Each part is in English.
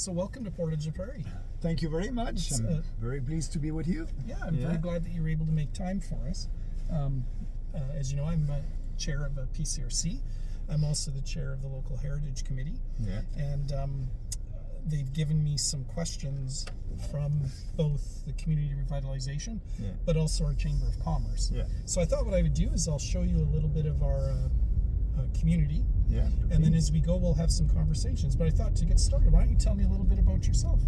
So welcome to Portage of Prairie. Thank you very much. I'm very pleased to be with you. Yeah, I'm very glad that you were able to make time for us. As you know, I'm chair of a PCRC. I'm also the chair of the local heritage committee. Yeah. And they've given me some questions from both the community revitalization, but also our Chamber of Commerce. Yeah. So I thought what I would do is I'll show you a little bit of our community. Yeah. And then as we go, we'll have some conversations. But I thought to get started, why don't you tell me a little bit about yourself?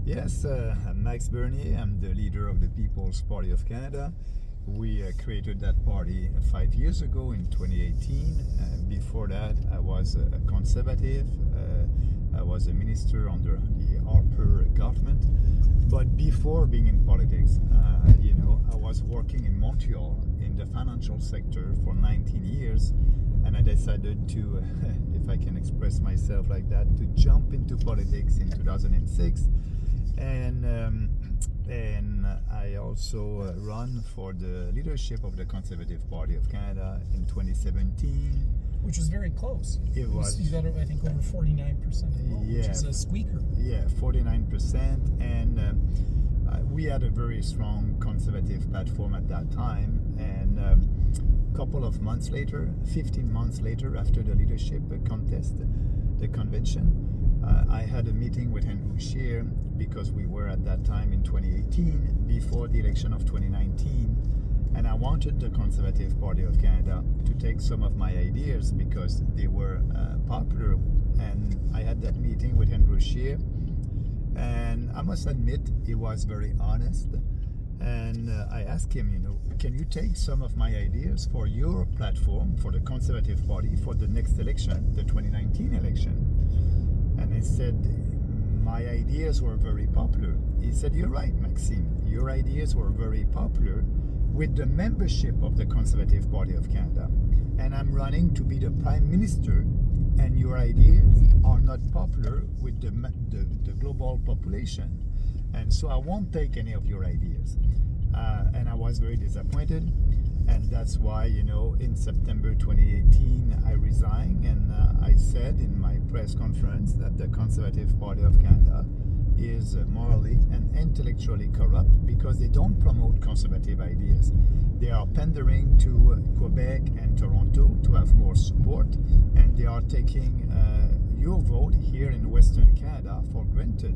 Yes, I'm Max Bernier. I'm the leader of the People's Party of Canada. We created that party 5 years ago in 2018. Before that, I was a conservative. I was a minister under the Harper government. But before being in politics, I was working in Montreal in the financial sector for 19 years. And I decided to, if I can express myself like that, to jump into politics in 2006. And I also run for the leadership of the Conservative Party of Canada in 2017. Which was very close. It was. You got, I think, over 49% of the vote, which is a squeaker. Yeah, 49%. And we had a very strong conservative platform at that time. And a couple of months later, 15 months later, after the leadership contest, the convention, I had a meeting with Andrew Scheer because we were at that time in 2018, before the election of 2019. And I wanted the Conservative Party of Canada to take some of my ideas because they were popular. And I had that meeting with Andrew Scheer. And I must admit, he was very honest. And I asked him, can you take some of my ideas for your platform, for the Conservative Party, for the next election, the 2019 election? And he said, my ideas were very popular. He said, you're right, Maxime. Your ideas were very popular with the membership of the Conservative Party of Canada. And I'm running to be the Prime Minister, and your ideas are not popular with the global population. And so I won't take any of your ideas. And I was very disappointed. And that's why, in September 2018, I resigned. And I said in my press conference that the Conservative Party of Canada is morally and intellectually corrupt because they don't promote conservative ideas. They are pandering to Quebec and Toronto to have more support. And they are taking your vote here in Western Canada for granted.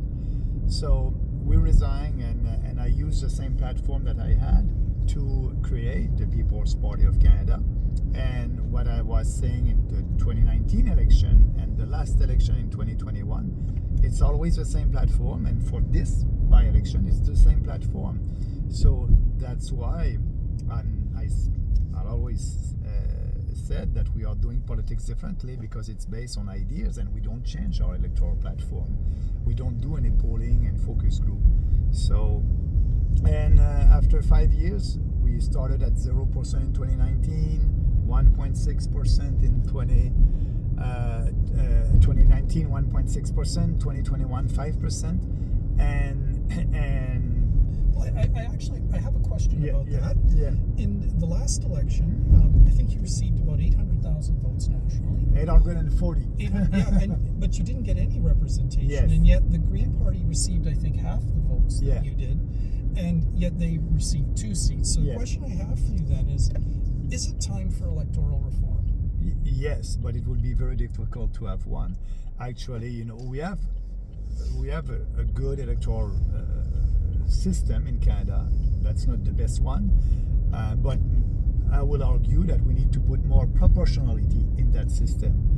So we resigned, and I used the same platform that I had to create the People's Party of Canada. And what I was saying in the 2019 election and the last election in 2021, it's always the same platform. And for this by-election, it's the same platform. So that's why I'll always said that we are doing politics differently because it's based on ideas and we don't change our electoral platform. We don't do any polling and focus group. So, and after 5 years, we started at 0% in 2019, 1.6% in 2019, 1.6%, 2021, 5%, and I have a question about that. Yeah. In the last election, I think you received about 800,000 votes nationally. 840. But you didn't get any representation, yes. And yet the Green Party received, I think, half the votes that you did, and yet they received 2 seats. So the question I have for you then is it time for electoral reform? Yes, but it would be very difficult to have one. Actually, we have a good electoral system in Canada. That's not the best one, but I will argue that we need to put more proportionality in that system.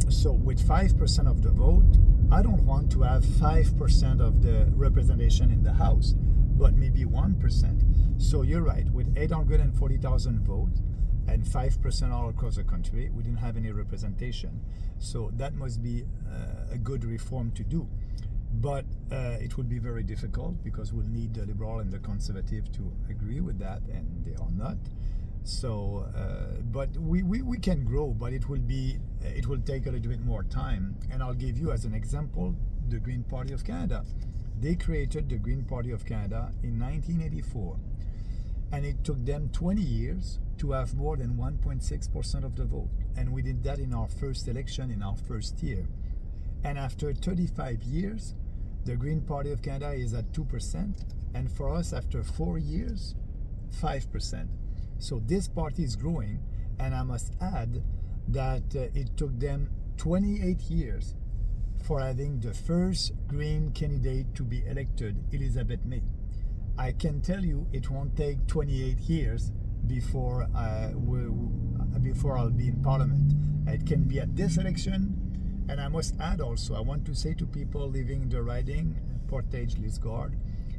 So with 5% of the vote, I don't want to have 5% of the representation in the House, but maybe 1%. So you're right, with 840,000 votes and 5% all across the country, we didn't have any representation. So that must be a good reform to do. But it will be very difficult because we'll need the Liberal and the Conservative to agree with that, and they are not. So, but we can grow, but it will take a little bit more time. And I'll give you as an example the Green Party of Canada. They created the Green Party of Canada in 1984, and it took them 20 years to have more than 1.6% of the vote. And we did that in our first election in our first year. And after 35 years, the Green Party of Canada is at 2%. And for us, after 4 years, 5%. So this party is growing. And I must add that it took them 28 years for having the first Green candidate to be elected, Elizabeth May. I can tell you it won't take 28 years before I'll be in Parliament. It can be at this election. And I must add also, I want to say to people living in the riding, Portage, Lisgard,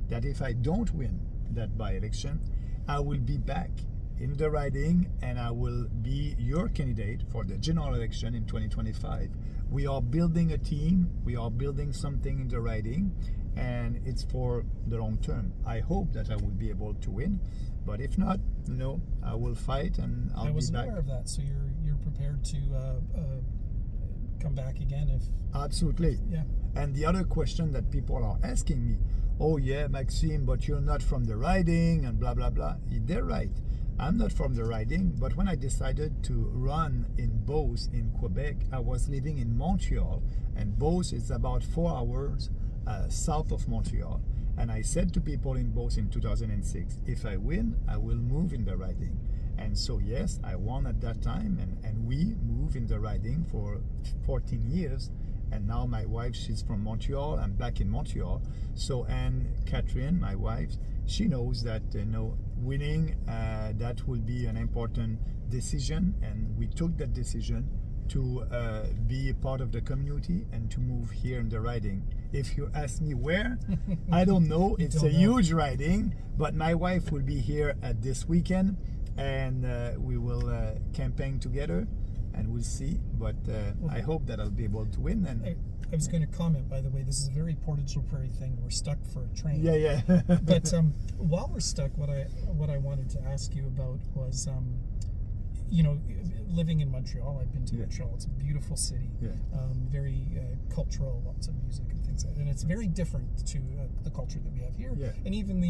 that if I don't win that by-election, I will be back in the riding and I will be your candidate for the general election in 2025. We are building a team, we are building something in the riding, and it's for the long term. I hope that I will be able to win, but if not, I will fight and I'll be back. I wasn't aware of that, so you're prepared to come back again if... Absolutely. Yeah. And the other question that people are asking me, oh yeah, Maxime, but you're not from the riding and blah, blah, blah. They're right. I'm not from the riding, but when I decided to run in Beauce in Quebec, I was living in Montreal, and Beauce is about 4 hours south of Montreal. And I said to people in Beauce in 2006, if I win, I will move in the riding. And so yes, I won at that time, and we moved in the riding for 14 years. And now my wife, she's from Montreal. I'm back in Montreal. So, and Catherine, my wife, she knows that winning, that will be an important decision. And we took that decision to be a part of the community and to move here in the riding. If you ask me where, I don't know. It's a huge riding, but my wife will be here at this weekend, and we will campaign together. And we'll see, but I hope that I'll be able to win. And I was going to comment, by the way, this is a very Portage Prairie thing. We're stuck for a train. Yeah. But while we're stuck, what I wanted to ask you about was, living in Montreal. I've been to Montreal. It's a beautiful city. Yeah. Very cultural, lots of music and things like that. And it's very different to the culture that we have here. Yeah. And even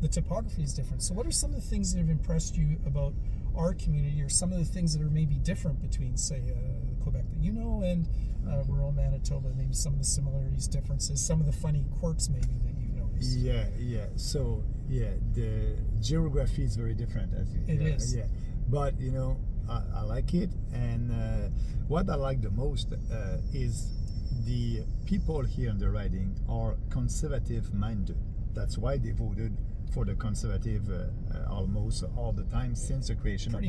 the topography is different. So what are some of the things that have impressed you about our community, or some of the things that are maybe different between, say, Quebec that and rural Manitoba? Maybe some of the similarities, differences, some of the funny quirks maybe that you've noticed. Yeah. So the geography is very different, as you. It is. Yeah, but I like it, and what I like the most is the people here in the riding are conservative minded. That's why they voted for the Conservative almost all the time since the creation of the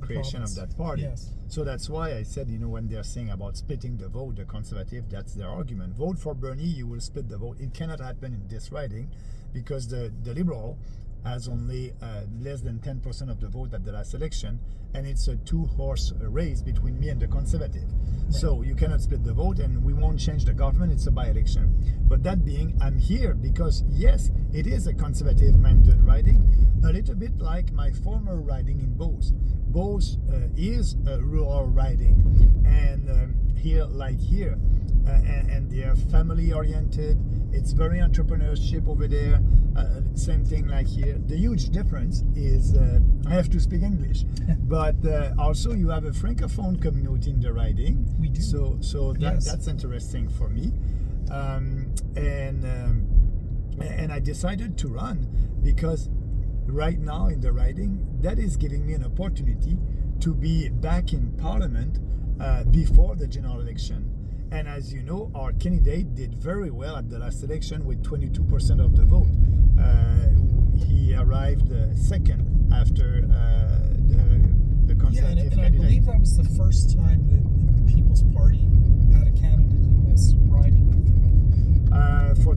creation of that party. Yes. So that's why I said, when they're saying about splitting the vote, the Conservative, that's their argument. Vote for Bernie, you will split the vote. It cannot happen in this riding because the Liberal has only less than 10% of the vote at the last election, and it's a two-horse race between me and the Conservative. Right. So you cannot split the vote, and we won't change the government. It's a by-election. But that being, I'm here because, yes, it is a Conservative-minded riding, a little bit like my former riding in Beauce. Beauce is a rural riding, and here, and they are family-oriented. It's very entrepreneurship over there. Same thing like here. The huge difference is I have to speak English, but also you have a francophone community in the riding. We do. So that's interesting for me, and I decided to run because right now in the riding, that is giving me an opportunity to be back in Parliament before the general election. And as you know, our candidate did very well at the last election with 22% of the vote. He arrived second after the Conservative and candidate. I believe that was the first time that the People's Party had a candidate in this riding, I think. For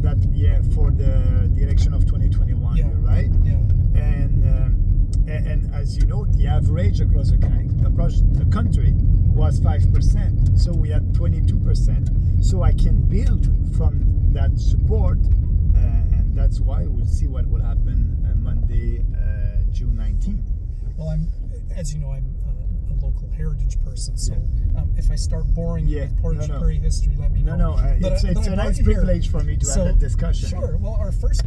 the election of 2021, you're right. Yeah. And as you know, the average across the country was 5%. So we had 22%. So I can build from that support, and that's why we'll see what will happen Monday, June 19th. Well, I'm a local heritage person, so if I start boring you with Portage Prairie history, let me know. No, it's a nice privilege for me to have that discussion. Sure. Well, our first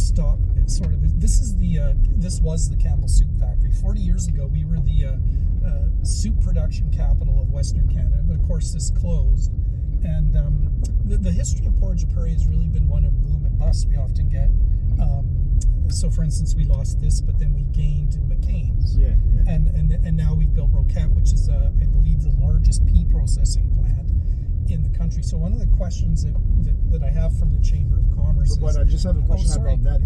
stop, sort of, this was the Campbell Soup Factory. 40 years ago, we were the soup production capital of Western Canada, but of course this closed. And the history of Portage Prairie has really been one of boom and bust. We often get, so for instance, we lost this, but then we gained McCain's. Yeah. And now we've built Roquette, which is, I believe, the largest pea processing plant in the country. So one of the questions that I have from the Chamber of Commerce but I just have a question about that.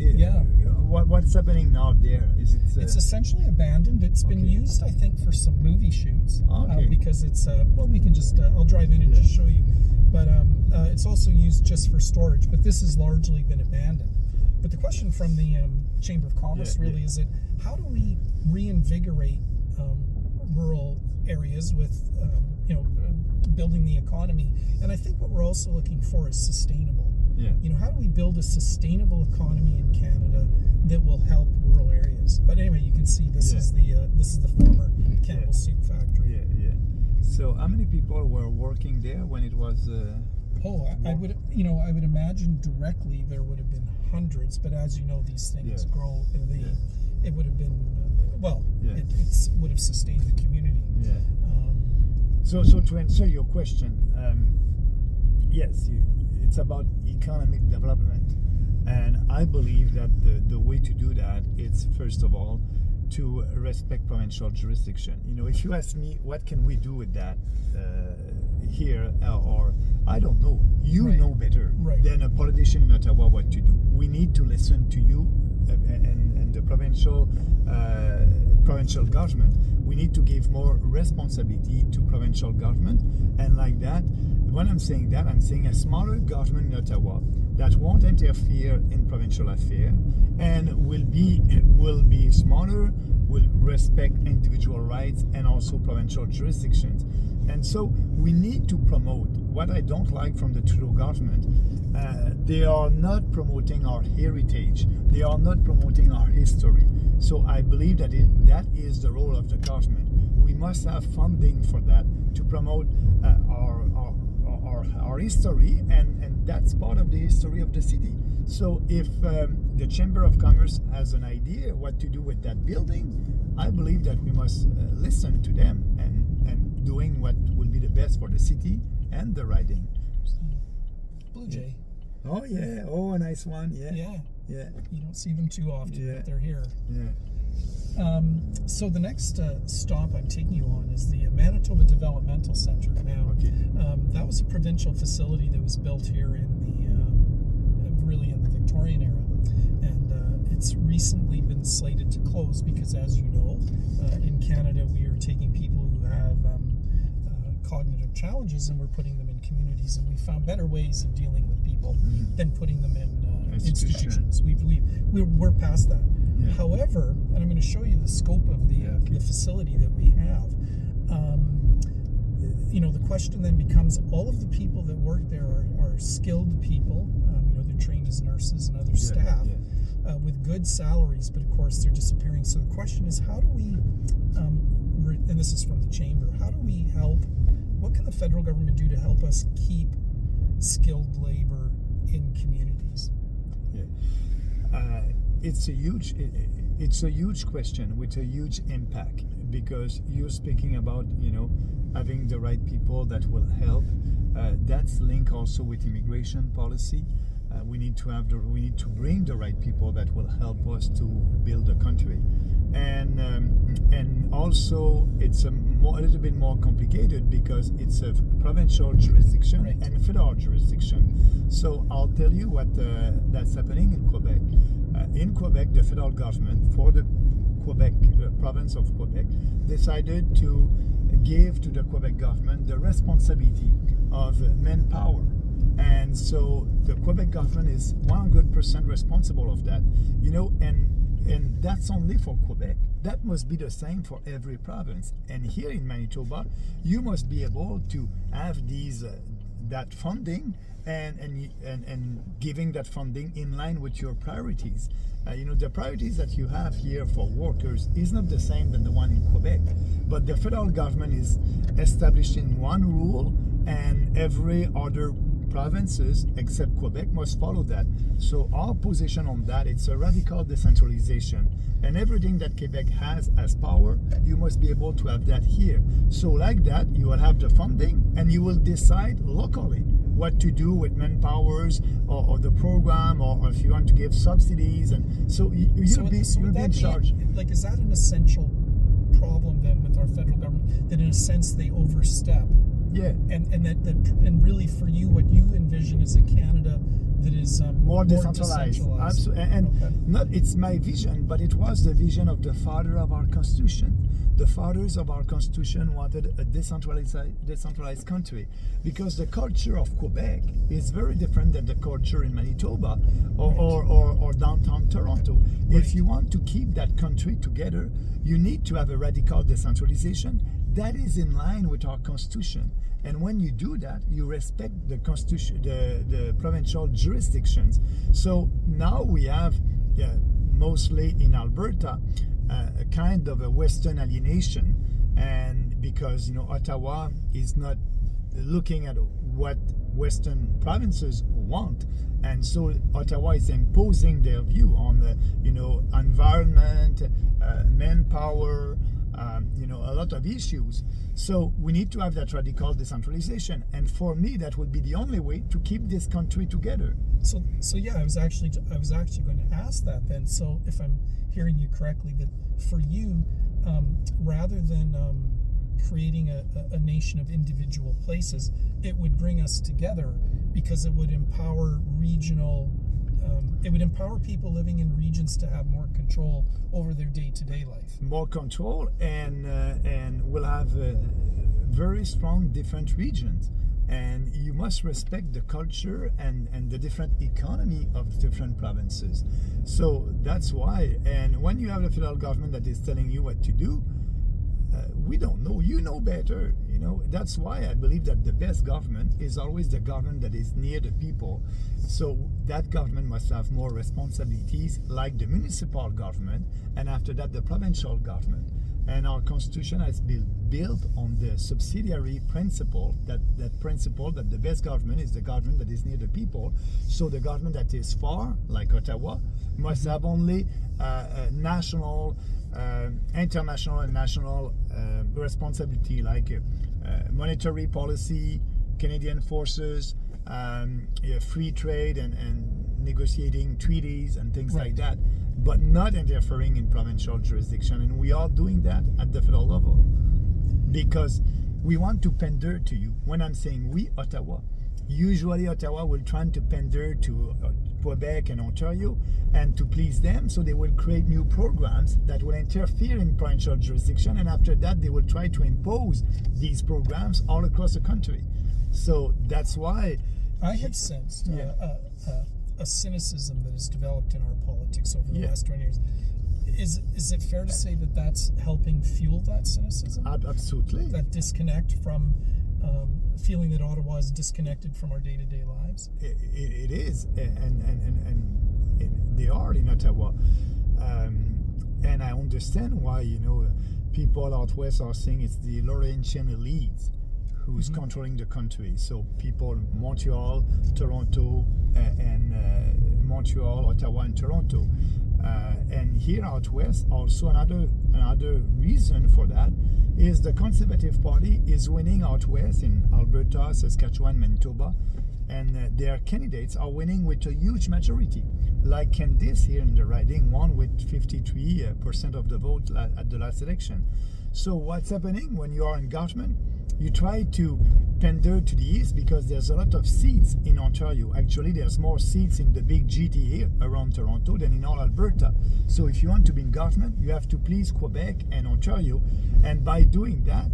What's happening now there? Is it? It's essentially abandoned. It's been used, I think, for some movie shoots. Because it's we can just I'll drive in and just show you. But it's also used just for storage. But this has largely been abandoned. But the question from the Chamber of Commerce really is that how do we reinvigorate rural areas with building the economy? And I think what we're also looking for is sustainable. How do we build a sustainable economy in Canada that will help rural areas? But anyway, you can see this is the former Campbell Soup Factory. So how many people were working there when it was? I would imagine directly there would have been hundreds, but as you know, these things grow. It would have been it would have sustained the community. So to answer your question, yes, it's about economic development, and I believe that the way to do that is, first of all, to respect provincial jurisdiction. If you ask me what can we do with that here, or I don't know, know better than a politician in Ottawa what to do. We need to listen to you and the provincial government. We need to give more responsibility to provincial government, and like that, when I'm saying that, I'm saying a smaller government in Ottawa that won't interfere in provincial affairs and will be smaller, will respect individual rights and also provincial jurisdictions. And so we need to promote what I don't like from the Trudeau government. They are not promoting our heritage. They are not promoting our history. So I believe that that is the role of the government. We must have funding for that to promote our history, and that's part of the history of the city. So if the Chamber of Commerce has an idea what to do with that building, I believe that we must listen to them and doing what will be the best for the city and the riding. Blue Jay. Oh yeah. Oh, a nice one. Yeah. You don't see them too often, but they're here. So the next stop I'm taking you on is the Manitoba Developmental Centre. Now, that was a provincial facility that was built here in the Victorian era, and it's recently been slated to close because, as you know, in Canada we are taking people who have cognitive challenges and we're putting them in communities, and we found better ways of dealing with people than putting them in institutions. We're past that. However, and I'm going to show you the scope of the facility that we have. The question then becomes, all of the people that work there are skilled people. They're trained as nurses and other staff with good salaries, but of course they're disappearing. So the question is, how do we, and this is from the Chamber, how do we help? What can the federal government do to help us keep skilled labor in communities? It's a huge question with a huge impact, because you're speaking about having the right people that will help. That's linked also with immigration policy. We need to bring the right people that will help us to build a country, and also it's a little bit more complicated because it's a provincial jurisdiction and a federal jurisdiction. So I'll tell you what that's happening in Quebec. In Quebec, the federal government, for the province of Quebec, decided to give to the Quebec government the responsibility of manpower. And so the Quebec government is 100% responsible of that, and that's only for Quebec. That must be the same for every province. And here in Manitoba, you must be able to have these that funding and giving that funding in line with your priorities. The priorities that you have here for workers is not the same than the one in Quebec, but the federal government is establishing one rule, and every other provinces except Quebec must follow that. So our position on that, it's a radical decentralization, and everything that Quebec has as power, you must be able to have that here. So like that, you will have the funding, and you will decide locally what to do with manpowers or the program, or if you want to give subsidies, and so you'll be in charge. Like, is that an essential problem then with our federal government, that in a sense they overstep? Yeah. And really for you, what you envision is a Canada that is more decentralized. Absolutely. And okay. Not it's my vision, but it was the vision of the father of our Constitution. The fathers of our Constitution wanted a decentralized country, because the culture of Quebec is very different than the culture in Manitoba or downtown Toronto. Right. If you want to keep that country together, you need to have a radical decentralization that is in line with our Constitution. And when you do that, you respect the Constitution, the provincial jurisdictions. So now we have, mostly in Alberta, a kind of a Western alienation, and because Ottawa is not looking at what Western provinces want, and so Ottawa is imposing their view on the environment, manpower, a lot of issues. So we need to have that radical decentralization, and for me, that would be the only way to keep this country together. So yeah, I was actually going to ask that then. So if I'm hearing you correctly, that for you, rather than creating a nation of individual places, it would bring us together, because it would empower regional. It would empower people living in regions to have more control over their day-to-day life. More control, and we'll have very strong different regions. And you must respect the culture and the different economy of the different provinces. So that's why. And when you have a federal government that is telling you what to do, we don't know. You know better. That's why I believe that the best government is always the government that is near the people. So that government must have more responsibilities, like the municipal government, and after that the provincial government. And our Constitution has been built on the subsidiary principle, that principle that the best government is the government that is near the people. So the government that is far, like Ottawa, must have only national, international, and national responsibility, like monetary policy, Canadian forces, free trade, and negotiating treaties and things like that, but not interfering in provincial jurisdiction. And we are doing that at the federal level, because we want to pander to you. When I'm saying we, Ottawa, usually Ottawa will try to pander to Quebec and Ontario and to please them, so they will create new programs that will interfere in provincial jurisdiction, and after that they will try to impose these programs all across the country. So that's why I have sensed a cynicism that has developed in our politics over the last 20 years. Is it fair to say that that's helping fuel that cynicism? Absolutely. That disconnect from feeling that Ottawa is disconnected from our day-to-day lives? It is, and they are in Ottawa. And I understand why, people out west are saying it's the Laurentian elite who's controlling the country. So people, Montreal, Toronto, and Montreal, Ottawa, and Toronto. And here out west, also another reason for that is the Conservative Party is winning out west in Alberta, Saskatchewan, Manitoba, and their candidates are winning with a huge majority. Like Candice here in the riding won with 53% of the vote at the last election. So what's happening when you are in government? You try to pander to the east because there's a lot of seats in Ontario. Actually, there's more seats in the big GTA around Toronto than in all Alberta. So if you want to be in government, you have to please Quebec and Ontario. And by doing that,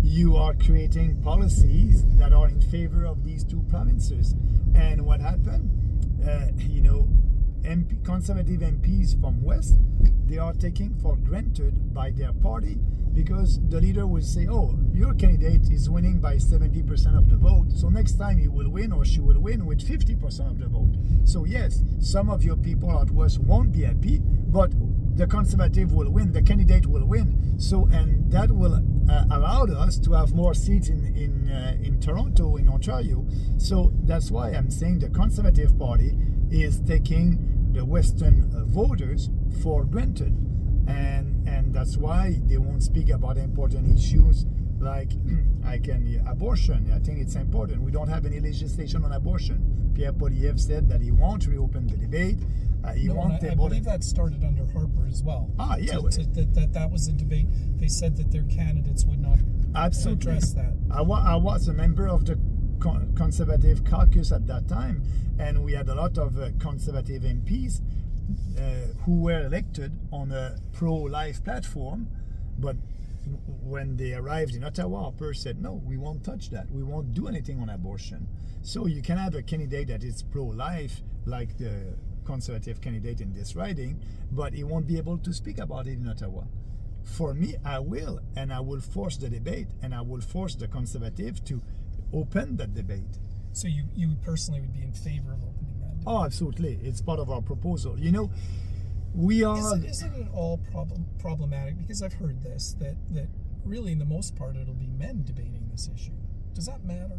you are creating policies that are in favor of these two provinces. And what happened? Conservative MPs from West, they are taken for granted by their party because the leader will say, oh, your candidate is winning by 70% of the vote, so next time he will win or she will win with 50% of the vote. So yes, some of your people at West won't be happy, but the Conservative will win, the candidate will win. So, and that will allow us to have more seats in Toronto, in Ontario. So that's why I'm saying the Conservative Party is taking the Western voters for granted. And that's why they won't speak about important issues like abortion. I think it's important. We don't have any legislation on abortion. Pierre Poilievre said that he won't reopen the debate. I believe that started under Harper as well. Yeah. That was a debate. They said that their candidates would not address that. I was a member of the Conservative caucus at that time, and we had a lot of Conservative MPs who were elected on a pro-life platform, but when they arrived in Ottawa, Harper said, no, we won't touch that. We won't do anything on abortion. So you can have a candidate that is pro-life, like the Conservative candidate in this riding, but he won't be able to speak about it in Ottawa. For me, I will, and I will force the debate, and I will force the Conservative to open that debate. So you personally would be in favor of opening that debate? Oh, absolutely. It's part of our proposal. You know, we are... Isn't it all problematic? Because I've heard this, that really, in the most part, it'll be men debating this issue. Does that matter?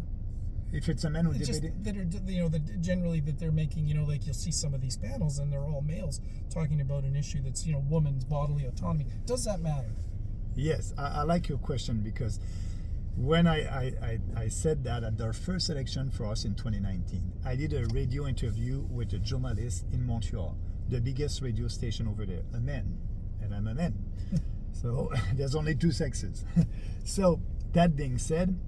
If it's a man who debating... Generally that they're making, like you'll see some of these panels and they're all males talking about an issue that's, women's bodily autonomy. Does that matter? Yes, I like your question, because when I said that at their first election for us in 2019, I did a radio interview with a journalist in Montreal, the biggest radio station over there, a man, and I'm a man. So there's only two sexes. So that being said,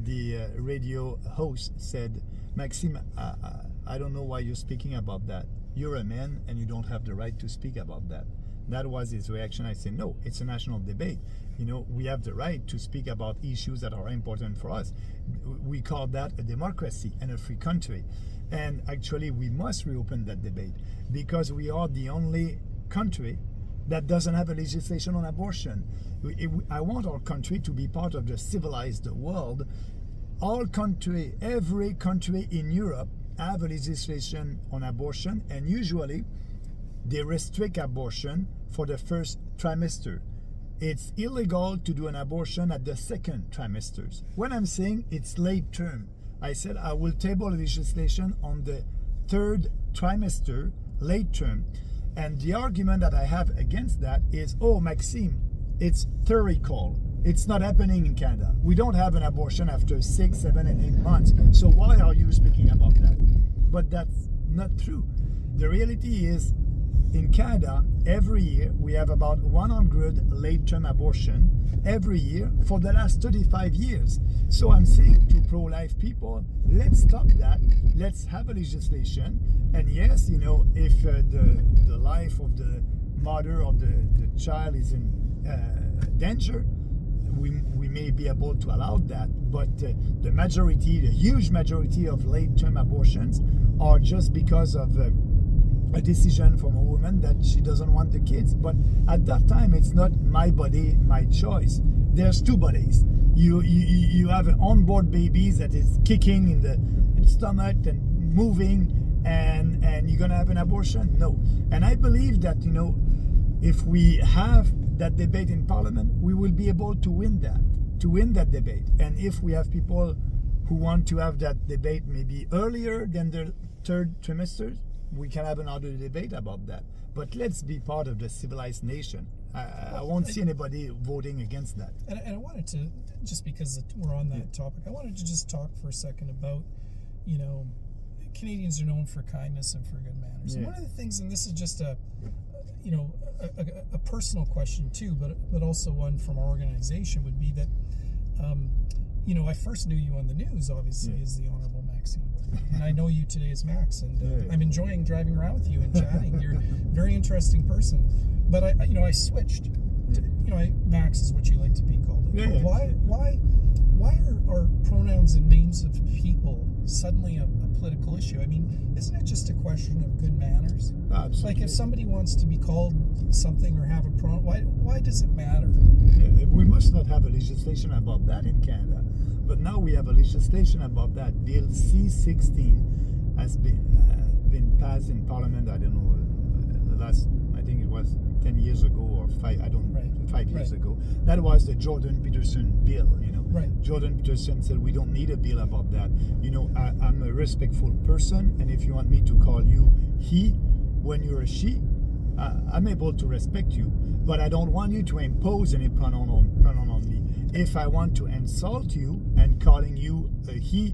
the radio host said, Maxime, I don't know why you're speaking about that. You're a man and you don't have the right to speak about that. That was his reaction. I said, no, it's a national debate. We have the right to speak about issues that are important for us. We call that a democracy and a free country. And actually, we must reopen that debate, because we are the only country that doesn't have a legislation on abortion. I want our country to be part of the civilized world. Every country in Europe have a legislation on abortion, and usually they restrict abortion for the first trimester. It's illegal to do an abortion at the second trimesters. When I'm saying it's late term, I said I will table legislation on the third trimester, late term. And the argument that I have against that is, oh, Maxime, it's theoretical. It's not happening in Canada. We don't have an abortion after 6, 7, and 8 months. So why are you speaking about that? But that's not true. The reality is, in Canada, every year we have about 100 late-term abortion every year for the last 35 years. So I'm saying to pro-life people, let's stop that. Let's have a legislation. And yes, if the life of the mother or the child is in danger, we may be able to allow that. But the huge majority of late-term abortions are just because of a decision from a woman that she doesn't want the kids. But at that time, it's not my body, my choice. There's two bodies. You have an onboard baby that is kicking in the stomach and moving, and you're gonna have an abortion? No. And I believe that if we have that debate in Parliament, we will be able to win that debate. And if we have people who want to have that debate maybe earlier than the third trimester, we can have another debate about that. But let's be part of the civilized nation. I won't see anybody voting against that. And I wanted to, just because we're on that topic, I wanted to just talk for a second about, Canadians are known for kindness and for good manners. Yeah. And one of the things, and this is just a personal question too, but also one from our organization, would be that, I first knew you on the news, obviously, as the Honorable Maxime. And I know you today as Max, and I'm enjoying driving around with you and chatting. You're a very interesting person. But I switched. Max is what you like to be called. Yeah, yeah. Why are pronouns and names of people suddenly a political issue? I mean, isn't it just a question of good manners? Absolutely. Like if somebody wants to be called something or have a pronoun, why does it matter? Yeah, we must not have a legislation about that in Canada, but now we have a legislation about that. Bill C-16 has been passed in Parliament. I don't know, I think it was 10 years ago or 5 years ago. That was the Jordan Peterson bill. Right. Jordan Peterson said we don't need a bill about that. I'm a respectful person, and if you want me to call you he when you're a she, I'm able to respect you, but I don't want you to impose any pronoun on me. If I want to insult you and calling you a he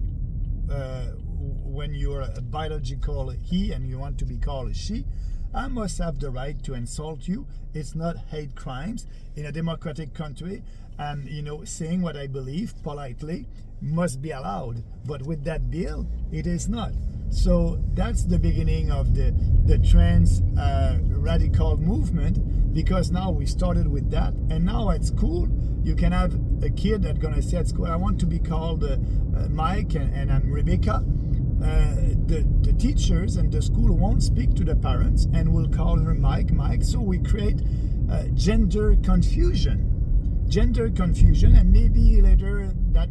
when you're a biological he and you want to be called a she, I must have the right to insult you. It's not hate crimes in a democratic country. And saying what I believe politely must be allowed. But with that bill, it is not. So that's the beginning of the trans radical movement, because now we started with that, and now at school you can have a kid that's gonna say at school, I want to be called Mike and I'm Rebecca. The teachers and the school won't speak to the parents and will call her Mike. So we create gender confusion, and maybe later that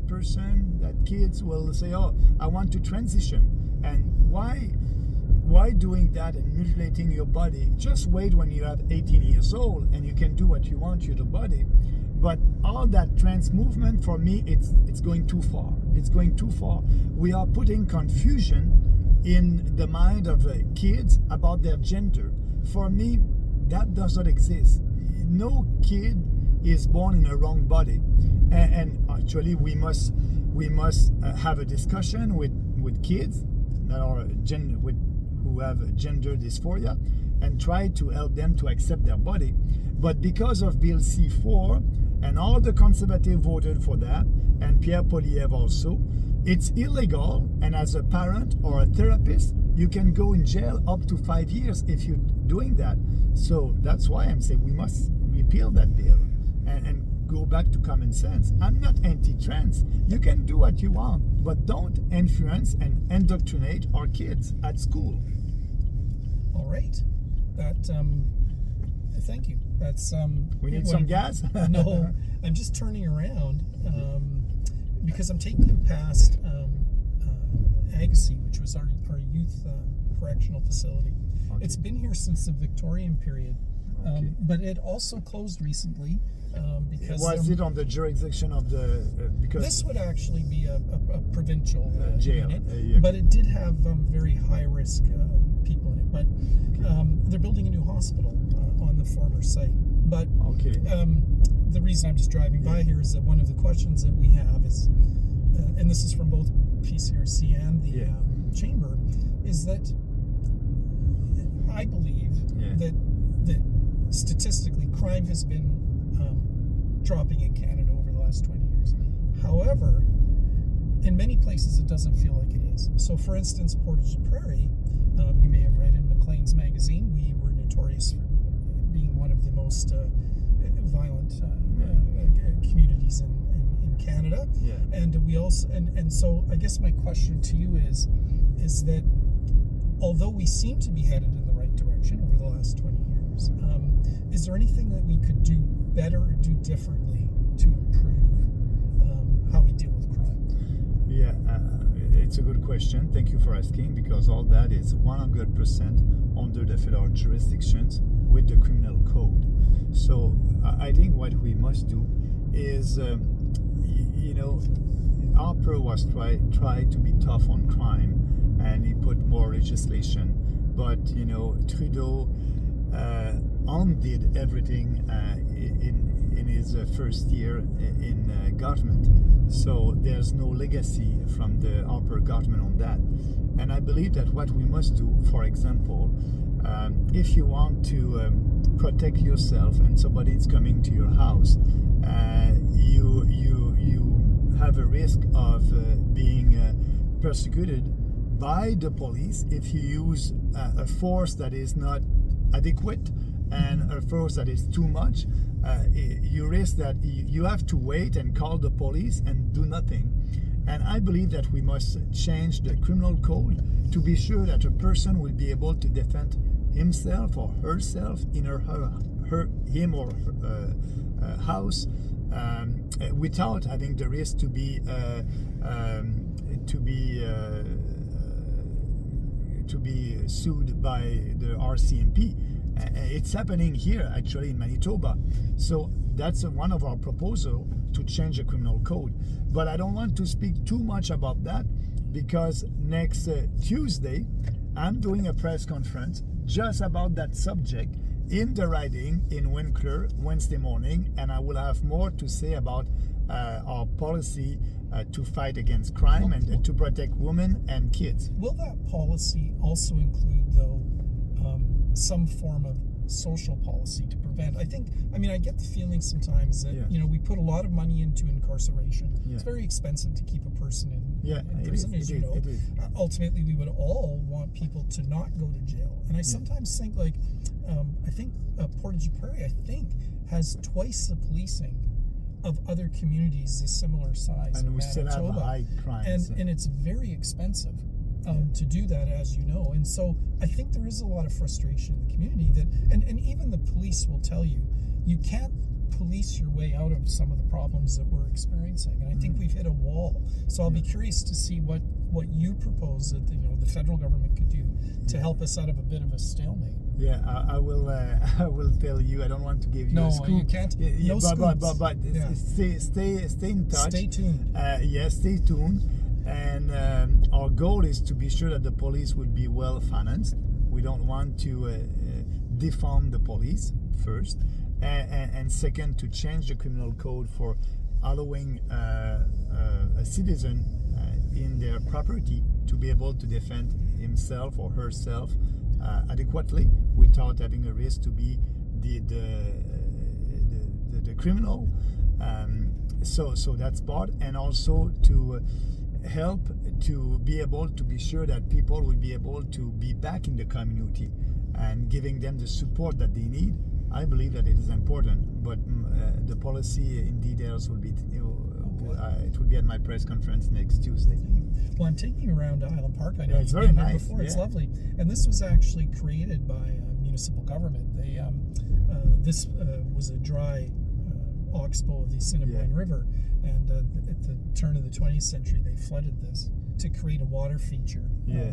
kids will say, oh, I want to transition. And why doing that and mutilating your body? Just wait when you have 18 years old and you can do what you want to your body. But all that trans movement, for me, it's going too far. It's going too far. We are putting confusion in the mind of kids about their gender. For me, that does not exist. No kid is born in a wrong body, and actually we must have a discussion with kids that are who have gender dysphoria, and try to help them to accept their body. But because of Bill C-4 and all the conservatives voted for that, and Pierre Poilievre also, it's illegal, and as a parent or a therapist, you can go in jail up to 5 years if you're doing that. So that's why I'm saying we must repeal that bill and go back to common sense. I'm not anti-trans. You can do what you want, but don't influence and indoctrinate our kids at school. All right. That thank you. That's we need some gas. No, I'm just turning around because I'm taking you past Agassiz, which was our youth correctional facility. Okay. It's been here since the Victorian period, but it also closed recently because was it on the jurisdiction of the because this would actually be a provincial jail, unit, but it did have very high risk people in it. But they're building a new hospital on the former site. But the reason I'm just driving by here is that one of the questions that we have is, and this is from both PCRC and the chamber, is that I believe that statistically crime has been dropping in Canada over the last 20 years. However, in many places it doesn't feel like it is. So for instance, Portage and Prairie, you may have read in Maclean's magazine, we were notorious for being one of the most violent communities in Canada. And we also and so I guess my question to you is that although we seem to be headed in the right direction over the last 20 years, is there anything that we could do better or do differently to improve how we deal with crime? It's a good question. Thank you for asking, because all that is 100% under the federal jurisdictions with the criminal code. So I think what we must do is, Harper was try to be tough on crime, and he put more legislation. But Trudeau undid everything in his first year in government. So there's no legacy from the Harper government on that. And I believe that what we must do, for example, if you want to protect yourself and somebody is coming to your house, you have a risk of being persecuted by the police if you use a force that is not adequate and first that it's too much, you risk that you have to wait and call the police and do nothing. And I believe that we must change the criminal code to be sure that a person will be able to defend himself or herself in him or her house, without having the risk to be sued by the RCMP. It's happening here actually in Manitoba. So that's one of our proposals to change the criminal code. But I don't want to speak too much about that because next Tuesday I'm doing a press conference just about that subject in the riding in Winkler Wednesday morning, and I will have more to say about our policy to fight against crime and to protect women and kids. Will that policy also include, though, some form of social policy to prevent? I get the feeling sometimes that we put a lot of money into incarceration. It's very expensive to keep a person in prison, as you know. Ultimately, we would all want people to not go to jail. And I sometimes think, like, I think Portage, Prairie, has twice the policing of other communities a similar size. And we still have high crime. And it's very expensive. To do that, as you know. And so I think there is a lot of frustration in the community that, and even the police will tell you, you can't police your way out of some of the problems that we're experiencing. And I think we've hit a wall. So I'll be curious to see what you propose that the federal government could do to help us out of a bit of a stalemate. Yeah, I will tell you. I don't want to give you a scoop. No, you can't. No scoops. But stay in touch. Stay tuned. Stay tuned. And our goal is to be sure that the police will be well financed. We don't want to defund the police first, and second, to change the criminal code for allowing a citizen in their property to be able to defend himself or herself adequately without having a risk to be the criminal. So that's part, and also to help to be able to be sure that people will be able to be back in the community and giving them the support that they need. I believe that it is important, but the policy in details will be it will be at my press conference next Tuesday. Well, I'm taking you around Island Park. I know it's you've very been there nice. before. It's lovely, and this was actually created by municipal government. They this was a dry oxbow of the Assiniboine River, and at the turn of the 20th century they flooded this to create a water feature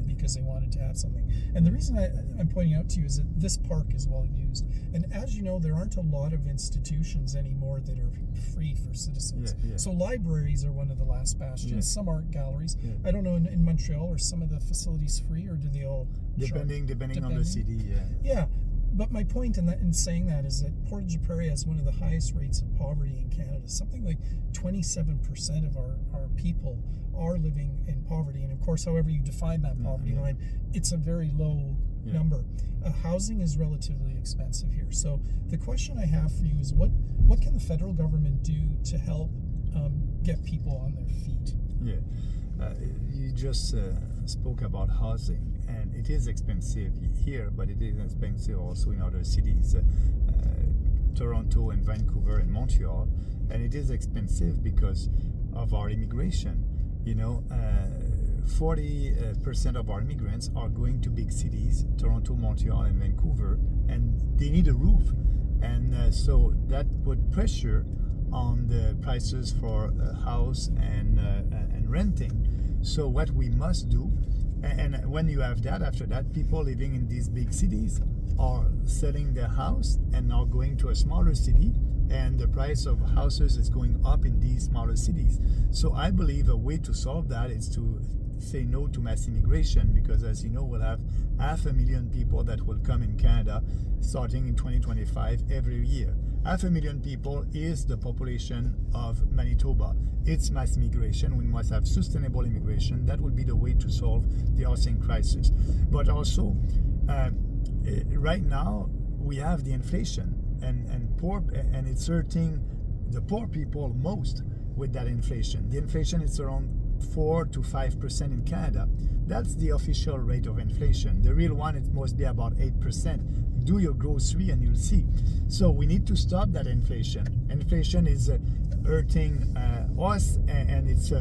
because they wanted to have something. And the reason I'm pointing out to you is that this park is well used, and as you know, there aren't a lot of institutions anymore that are free for citizens. So libraries are one of the last bastions. Some art galleries. I don't know, in Montreal, are some of the facilities free, or do they all depending on the city? But my point in saying that is that Portage Prairie has one of the highest rates of poverty in Canada. Something like 27% of our people are living in poverty. And of course, however you define that poverty line, it's a very low number. Housing is relatively expensive here. So the question I have for you is what can the federal government do to help get people on their feet? You just spoke about housing, and it is expensive here, but it is expensive also in other cities, Toronto and Vancouver and Montreal, and it is expensive because of our immigration. 40% of our immigrants are going to big cities, Toronto, Montreal, and Vancouver, and they need a roof, and so that put pressure on the prices for a house and renting. So what we must do, and when you have that, after that, people living in these big cities are selling their house and are going to a smaller city, and the price of houses is going up in these smaller cities. So I believe a way to solve that is to say no to mass immigration, because as you know, we'll have 500,000 people that will come in Canada starting in 2025 every year. 500,000 people is the population of Manitoba. It's mass immigration. We must have sustainable immigration. That would be the way to solve the housing crisis. But also, right now we have the inflation, and it's hurting the poor people most with that inflation. The inflation is around 4 to 5% in Canada. That's the official rate of inflation. The real one, it must be about 8%. do your grocery and you'll see. So we need to stop that inflation. Inflation is hurting us, and it's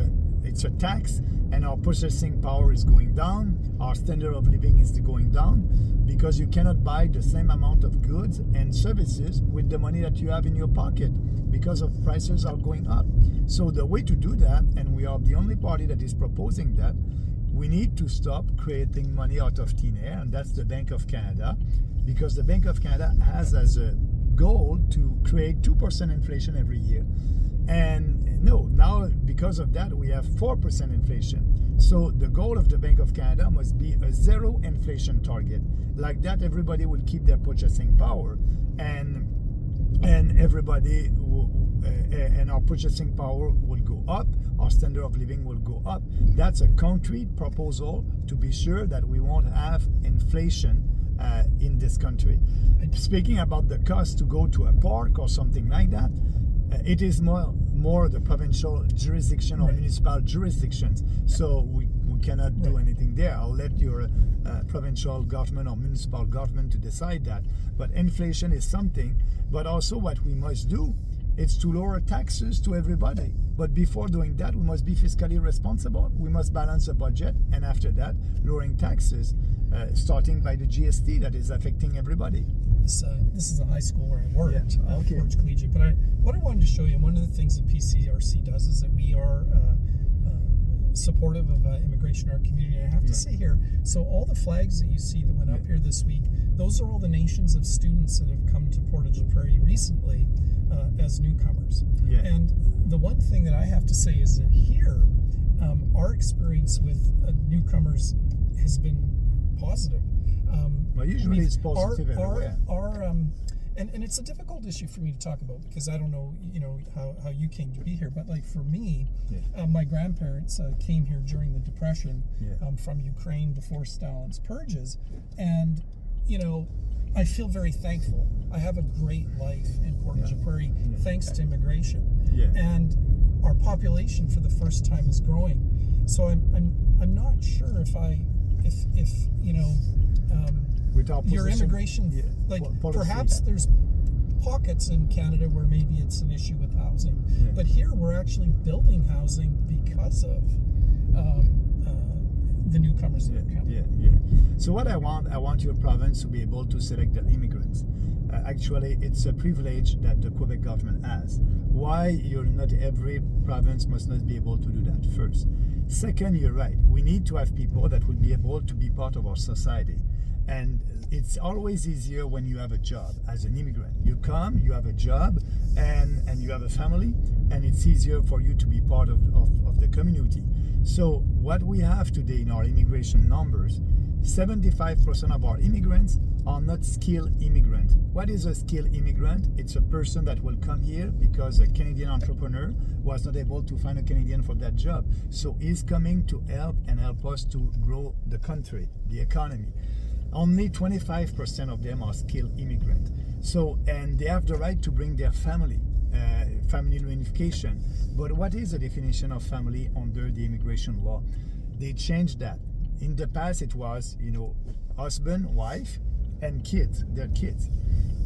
a tax, and our purchasing power is going down. Our standard of living is going down because you cannot buy the same amount of goods and services with the money that you have in your pocket because of prices are going up. So the way to do that, and we are the only party that is proposing that, we need to stop creating money out of thin air, and that's the Bank of Canada, because the Bank of Canada has as a goal to create 2% inflation every year. And no, now because of that we have 4% inflation. So the goal of the Bank of Canada must be a zero inflation target. Like that, everybody will keep their purchasing power, and everybody and our purchasing power will go up, our standard of living will go up. That's a concrete proposal to be sure that we won't have inflation in this country. Speaking about the cost to go to a park or something like that, it is more the provincial jurisdiction or municipal jurisdictions. So we cannot do anything there. I'll let your provincial government or municipal government to decide that. But inflation is something. But also what we must do is to lower taxes to everybody. But before doing that, we must be fiscally responsible. We must balance the budget, and after that, lowering taxes, starting by the GST that is affecting everybody. This is a high school where I worked, Okay. Portage Collegiate. But what I wanted to show you, and one of the things that PCRC does is that we are supportive of immigration in our community. I have to say here, so all the flags that you see that went up here this week, those are all the nations of students that have come to Portage Prairie recently as newcomers. Yeah. And the one thing that I have to say is that here, our experience with newcomers has been positive. Well, usually it's positive everywhere. And it's a difficult issue for me to talk about because I don't know, how you came to be here. But like for me, my grandparents came here during the Depression from Ukraine before Stalin's purges, and I feel very thankful. I have a great life in Portage Prairie thanks to immigration, and our population for the first time is growing. So I'm not sure if your immigration, perhaps there's pockets in Canada where maybe it's an issue with housing, but here we're actually building housing because of the newcomers that are coming. So what I want your province to be able to select the immigrants. Actually, it's a privilege that the Quebec government has. Why not every province must not be able to do that first. Second, you're right. We need to have people that will be able to be part of our society. And it's always easier when you have a job as an immigrant. You come, you have a job, and you have a family, and it's easier for you to be part of the community. So what we have today in our immigration numbers, 75% of our immigrants are not skilled immigrants. What is a skilled immigrant? It's a person that will come here because a Canadian entrepreneur was not able to find a Canadian for that job. So he's coming to help us to grow the country, the economy. Only 25% of them are skilled immigrants. So, and they have the right to bring their family reunification. But what is the definition of family under the immigration law? They changed that. In the past, it was, husband, wife, and kids, their kids.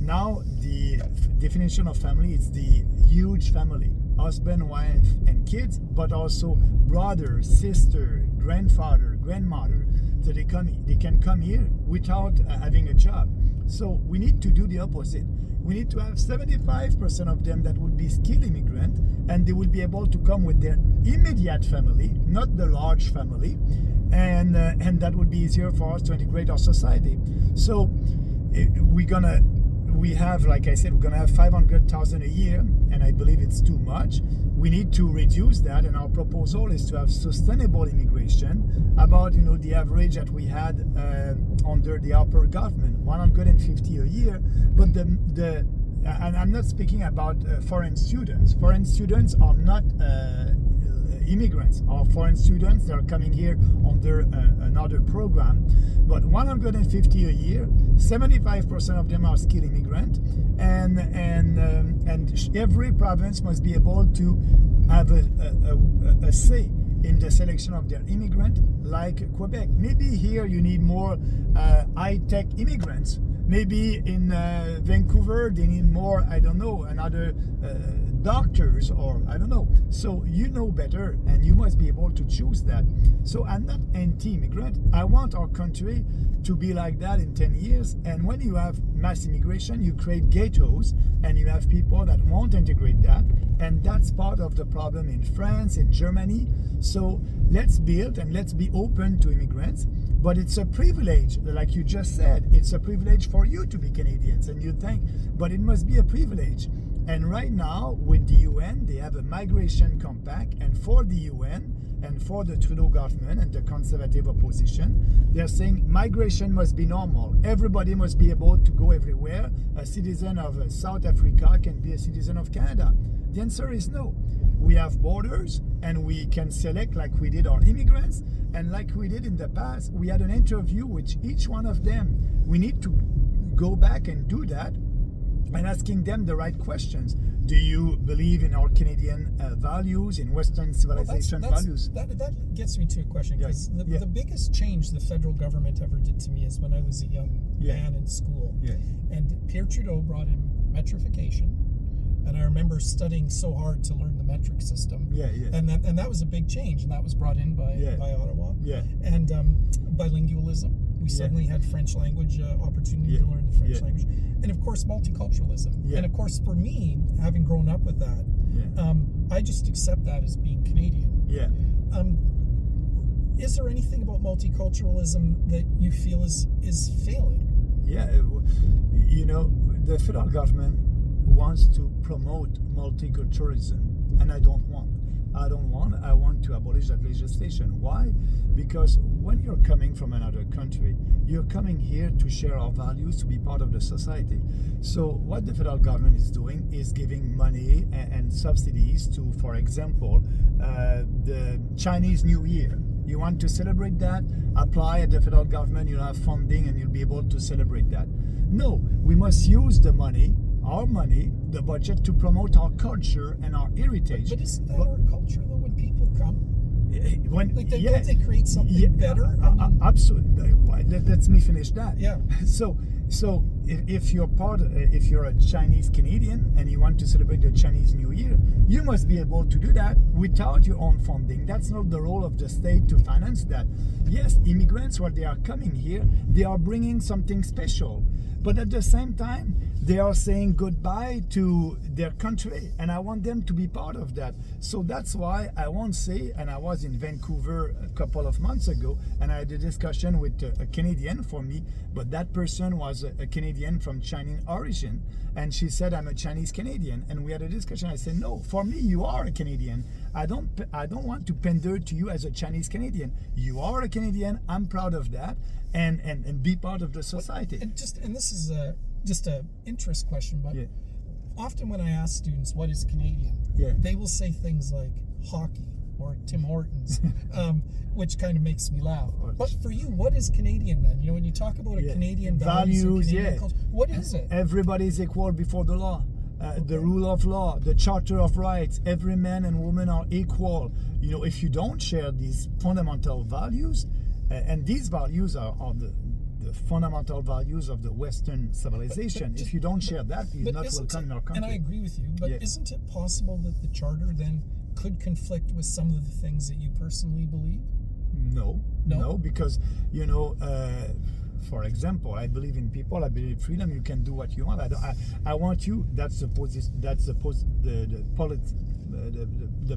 Now, the definition of family is the huge family. Husband, wife, and kids, but also brother, sister, grandfather, grandmother. So they can come here without having a job. So we need to do the opposite. We need to have 75% of them that would be skilled immigrant, and they will be able to come with their immediate family, not the large family, and that would be easier for us to integrate our society. So we have, like I said, we're gonna have 500,000 a year, and I believe it's too much. We need to reduce that, and our proposal is to have sustainable immigration, about the average that we had under the upper government, 150 a year. But and I'm not speaking about foreign students. Foreign students are not immigrants. Our foreign students, they are coming here under another program. But 150 a year, 75% of them are skilled immigrant, and every province must be able to have a say in the selection of their immigrant, like Quebec. Maybe here you need more high-tech immigrants. Maybe in Vancouver they need more, I don't know, another doctors, or I don't know. So you know better, and you must be able to choose that. So I'm not anti-immigrant. I want our country to be like that in 10 years. And when you have mass immigration, you create ghettos, and you have people that won't integrate that. And that's part of the problem in France, in Germany. So let's build and let's be open to immigrants. But it's a privilege, like you just said. It's a privilege for you to be Canadians, and you think, but it must be a privilege. And right now, with the UN, they have a migration compact, and for the UN and for the Trudeau government and the conservative opposition, they're saying migration must be normal. Everybody must be able to go everywhere. A citizen of South Africa can be a citizen of Canada. The answer is no. We have borders, and we can select like we did our immigrants, and like we did in the past. We had an interview with each one of them. We need to go back and do that, and asking them the right questions. Do you believe in our Canadian values, in Western civilization values? That gets me to a question, because Yeah. the biggest change the federal government ever did to me is when I was a young man in school. Yeah. And Pierre Trudeau brought in metrification. And I remember studying so hard to learn the metric system. Yeah. And that was a big change, and that was brought in by Ottawa. Yeah. And bilingualism. We suddenly had French language opportunity to learn the French language. And of course, multiculturalism. Yeah. And of course, for me, having grown up with that, I just accept that as being Canadian. Yeah. Is there anything about multiculturalism that you feel is failing? Yeah. You know, the federal government wants to promote multiculturalism, and I don't want. I want to abolish that legislation. Why? Because when you're coming from another country, you're coming here to share our values, to be part of the society. So what the federal government is doing is giving money and subsidies to, for example, the Chinese New Year. You want to celebrate that? Apply at the federal government, you'll have funding, and you'll be able to celebrate that. No, we must use the money, our money, the budget, to promote our culture and our heritage. But isn't that our culture, though, when people come? When, Like, don't they create something better? Absolutely. Let me finish that. Yeah. So if you're a Chinese Canadian and you want to celebrate the Chinese New Year, you must be able to do that without your own funding. That's not the role of the state to finance that. Yes, immigrants, when they are coming here, they are bringing something special. But at the same time, they are saying goodbye to their country, and I want them to be part of that. So that's why I won't say, and I was in Vancouver a couple of months ago, and I had a discussion with a Canadian for me, but that person was a Canadian from Chinese origin, and she said, I'm a Chinese Canadian, and we had a discussion. I said, no, for me, you are a Canadian. I don't want to pander to you as a Chinese Canadian. You are a Canadian, I'm proud of that, and be part of the society. And this is just a interest question, but often when I ask students what is Canadian, they will say things like hockey or Tim Hortons, which kind of makes me laugh. But for you, what is Canadian then? You know, when you talk about a Canadian values, Canadian culture, what is it? Everybody is equal before the law. The rule of law, the Charter of Rights, every man and woman are equal. You know, if you don't share these fundamental values, and these values are the fundamental values of the Western civilization. If you don't share that, you're not welcome in our country. And I agree with you, but isn't it possible that the Charter then could conflict with some of the things that you personally believe? No, because, you know, for example, I believe in people. I believe in freedom. You can do what you want. I want you. That's the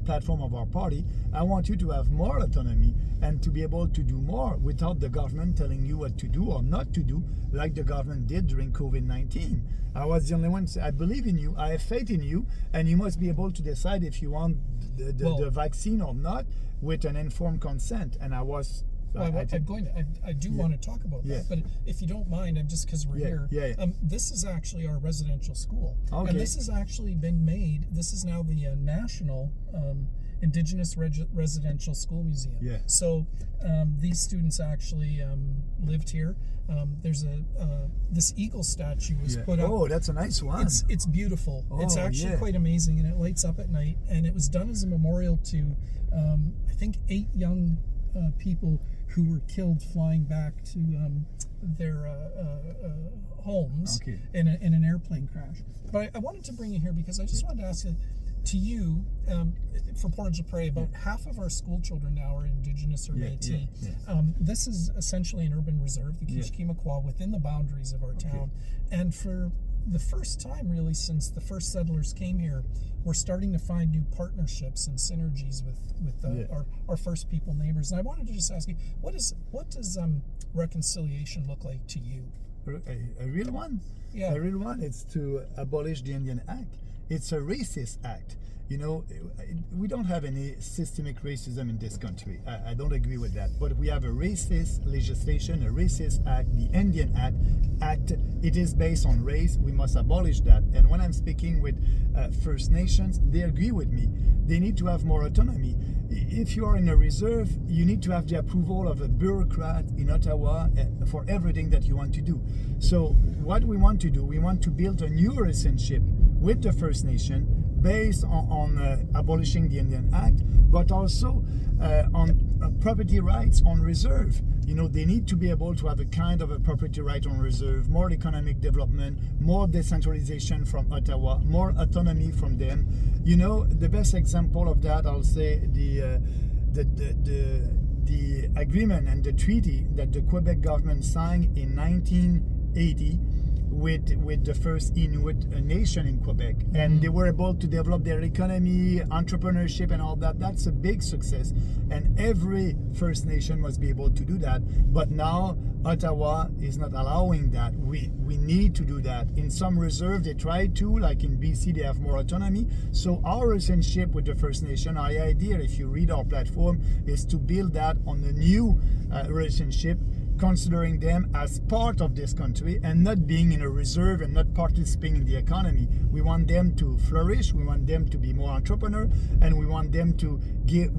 platform of our party. I want you to have more autonomy and to be able to do more without the government telling you what to do or not to do, like the government did during COVID-19. I was the only one to say, I believe in you. I have faith in you, and you must be able to decide if you want the vaccine or not with an informed consent. And I was. I do want to talk about that, but if you don't mind, I'm just because we're here. This is actually our residential school, and this has actually been made. This is now the National Indigenous Residential School Museum. So these students actually lived here. There's this eagle statue was put up. Oh, that's a nice one. It's beautiful. It's actually quite amazing, and it lights up at night. And it was done as a memorial to I think 8 young people who were killed flying back to their homes in an airplane crash. But I wanted to bring you here because I just wanted to ask you, for Portage Prairie, about half of our school children now are Indigenous or Métis. This is essentially an urban reserve, the Kishkimakwa, within the boundaries of our town. And for the first time, really, since the first settlers came here, we're starting to find new partnerships and synergies with our First People neighbors. And I wanted to just ask you, what does reconciliation look like to you? A real one? Yeah. A real one. It's to abolish the Indian Act. It's a racist act. You know, we don't have any systemic racism in this country. I don't agree with that. But we have a racist legislation, a racist act, the Indian Act. It is based on race. We must abolish that. And when I'm speaking with First Nations, they agree with me. They need to have more autonomy. If you are in a reserve, you need to have the approval of a bureaucrat in Ottawa for everything that you want to do. So what we want to do, we want to build a new relationship with the First Nation based on abolishing the Indian Act, but also on property rights on reserve. You know, they need to be able to have a kind of a property right on reserve, more economic development, more decentralization from Ottawa, more autonomy from them. You know, the best example of that, I'll say, the agreement and the treaty that the Quebec government signed in 1980 with the first Inuit nation in Quebec, and they were able to develop their economy, entrepreneurship, and all that. That's a big success, and every First Nation must be able to do that. But now Ottawa is not allowing that. We need to do that. In some reserve they try to, like in BC, they have more autonomy. So our relationship with the First Nation, our idea, if you read our platform, is to build that on a new relationship, considering them as part of this country and not being in a reserve and not participating in the economy. We want them to flourish, we want them to be more entrepreneur, and we want to give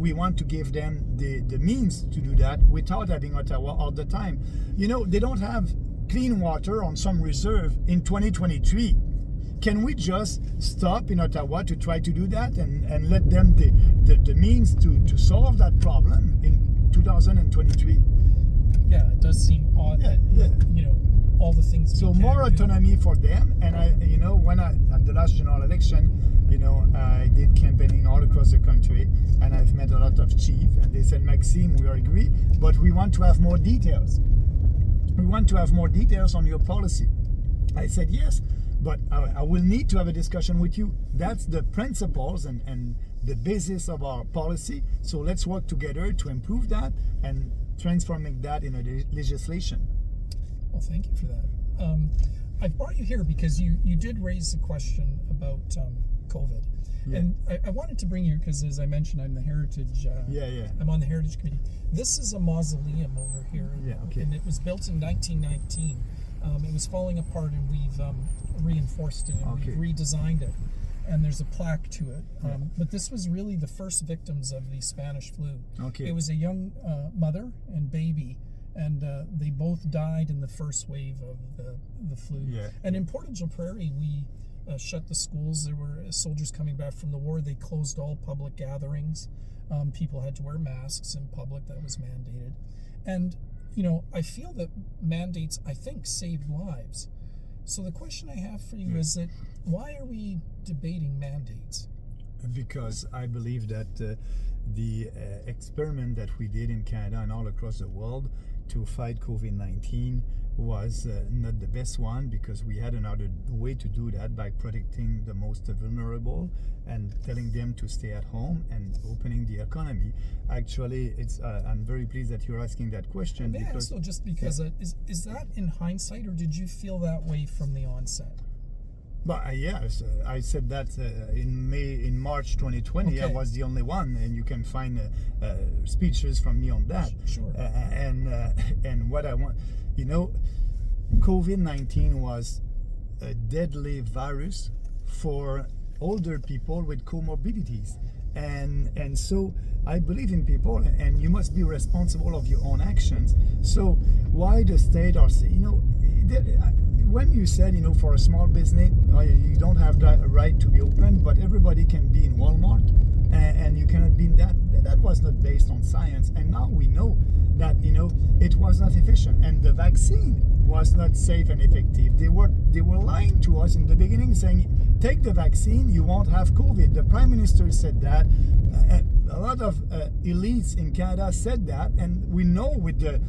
them the means to do that without having Ottawa all the time. You know, they don't have clean water on some reserve in 2023. Can we just stop in Ottawa to try to do that and let them the means to solve that problem in 2023? Yeah, it does seem odd that, you know, all the things. So more autonomy for them. And when at the last general election, I did campaigning all across the country, and I've met a lot of chiefs, and they said, Maxime, we agree, but we want to have more details. We want to have more details on your policy. I said, yes, but I will need to have a discussion with you. That's the principles and the basis of our policy. So let's work together to improve that and transforming that in a legislation. Well, thank you for that. I brought you here because you did raise the question about COVID. Yeah. And I wanted to bring you because, as I mentioned, I'm the Heritage. I'm on the Heritage Committee. This is a mausoleum over here. Yeah, okay. And it was built in 1919. It was falling apart, and we've reinforced it and we've redesigned it. And there's a plaque to it. But this was really the first victims of the Spanish flu. Okay. It was a young mother and baby, and they both died in the first wave of the flu. Yeah. And in Portage Prairie, we shut the schools. There were soldiers coming back from the war. They closed all public gatherings. People had to wear masks in public. That was mandated. And, I feel that mandates, I think, saved lives. So the question I have for you is that why are we debating mandates? Because I believe that the experiment that we did in Canada and all across the world to fight COVID-19 was not the best one, because we had another way to do that by protecting the most vulnerable and telling them to stay at home and opening the economy. Actually, it's I'm very pleased that you're asking that question. May I ask, though, just because is that in hindsight, or did you feel that way from the onset? But yes, I said that in March 2020. I was the only one, and you can find speeches from me on that. Sure. And what I want, COVID-19 was a deadly virus for older people with comorbidities, and so I believe in people, and you must be responsible of your own actions. So why the state or when you said, for a small business, you don't have the right to be open, but everybody can be in Walmart, and you cannot be in that. That was not based on science, and now we know that it was not efficient, and the vaccine was not safe and effective. They were lying to us in the beginning, saying, take the vaccine, you won't have COVID. The Prime Minister said that. A lot of elites in Canada said that, and we know with the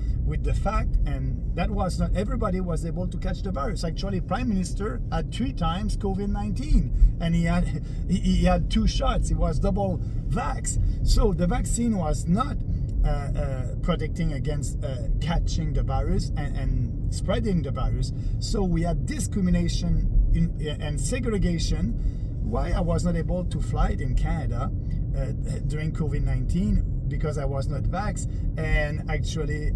fact, and that was not everybody was able to catch the virus. Actually, Prime Minister had 3 times COVID-19, and he had 2 shots. He was double vax. So the vaccine was not protecting against catching the virus and spreading the virus. So we had discrimination and segregation. Why I was not able to fly in Canada during COVID-19, because I was not vaxxed, and actually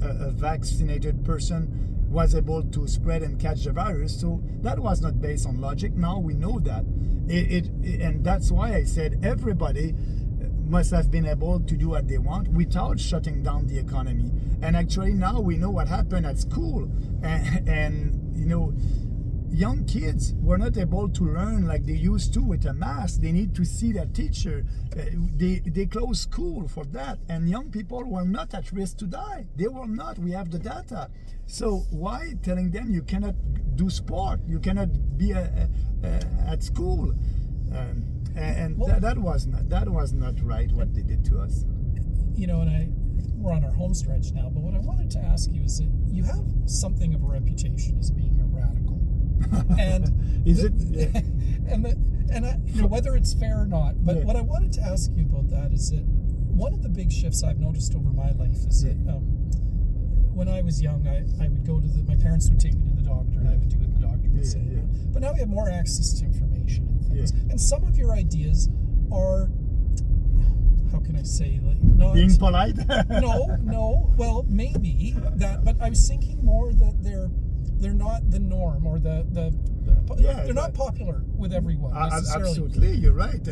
a vaccinated person was able to spread and catch the virus. So that was not based on logic. Now we know that and that's why I said everybody must have been able to do what they want without shutting down the economy. And actually now we know what happened at school, and young kids were not able to learn like they used to with a mask. They need to see their teacher. They closed school for that, and young people were not at risk to die. They were not. We have the data. So why telling them you cannot do sport, you cannot be at school? That was not right what they did to us. We're on our home stretch now, but what I wanted to ask you is that you have something of a reputation as being a radical. And is it? Whether it's fair or not, but yeah. What I wanted to ask you about that is that one of the big shifts I've noticed over my life is that when I was young, I would go to my parents would take me to the doctor, and I would do what the doctor would say. But now we have more access to information and things, and some of your ideas are, how can I say, like, not being polite. no, well, maybe that, but I was thinking more that they're not the norm, or they're not popular with everyone necessarily. Absolutely, you're right.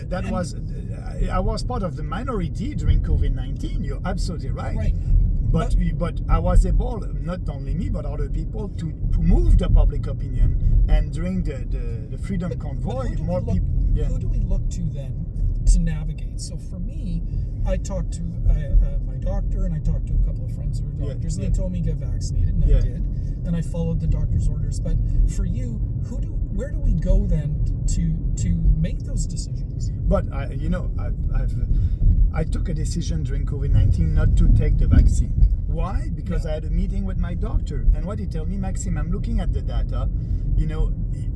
I was part of the minority during COVID-19. You're absolutely right. Right. But I was able, not only me, but other people, to move the public opinion. And during the Freedom Convoy, more people. Yeah. Who do we look to then to navigate? So for me, I talked to my doctor, and I talked to a couple of friends who are doctors, and they told me get vaccinated, and I did, and I followed the doctor's orders. But for you, where do we go then to make those decisions? But I took a decision during COVID-19 not to take the vaccine. Why? Because I had a meeting with my doctor, and what he told me, Maxime, I'm looking at the data.